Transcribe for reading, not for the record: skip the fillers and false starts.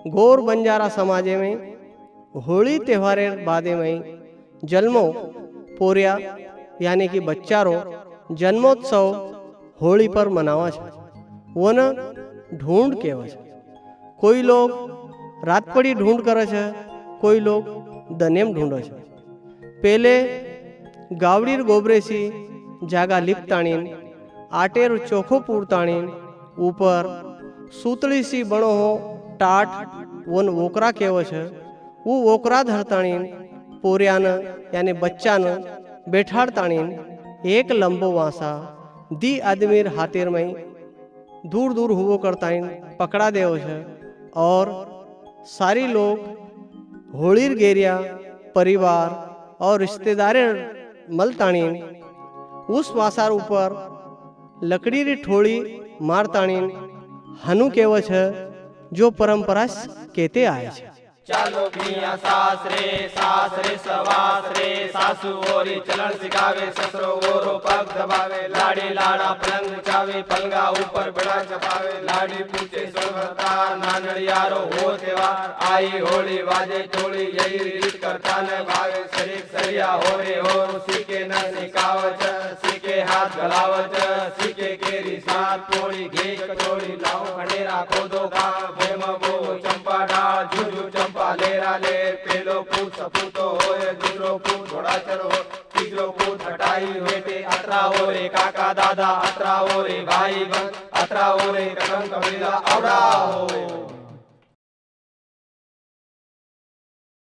गौर बंजारा समाजे में होली त्यौहारे बादे में जन्मो पोरिया यानी कि बच्चारो जन्मोत्सव होली पर मनावा छे। वन ढूंढ कहवा छे। कोई लोग रात पड़ी ढूंढ करे छे, कोई लोग दनेम ढूंढे छे। पहले गावड़ीर गोबरेसी जागा लिपताणीन आटेर चोखो पूरताणीन ऊपर सूतली सी बणो हो टाट वन वोकरा कहवा छे। वो वोकरा धरताणीन पोरियान यानी बच्चान बैठाड़ताणीन एक लंबो वासा दी आदमीर हाथेर में दूर दूर हुवो करताइन पकड़ा देवो छे। और सारी लोग होलीर गेरिया परिवार और रिश्तेदारे मलताणीन उस वासार ऊपर लकड़ी री ठोड़ी मारताणीन हनु कहवा छे, जो परंपरा कहते आए छे। चालो मियाँ सासरे सासरे सवासरे सासू ओरी चलन सिखावे ससुरो ओरो पग दबावे लाड़ी लाड़ा पलंग चावे पलंगा ऊपर बड़ा चपावे लाड़ी पूछे सोनता नानड़ियारो हो त्योहार आई होली वाजे टोली यही रीत करता न भावे शरीर सरिया होरे हो सीके न सिखावच सीके हाथ गलावच सीके केरी साथ पोड़ी घी कटोरी लाओ खंडेरा खोदो खा भेम बो चंपा डाल झुझु चंपा लेरा ले पेलो पूत सपूतो होए दूसरो पूत घोड़ा चढ़ हो तीसरो पूत हटाई बेटे अतरा हो रे काका दादा अतरा हो रे भाई बन अतरा हो रे कदम कबीला औड़ा हो।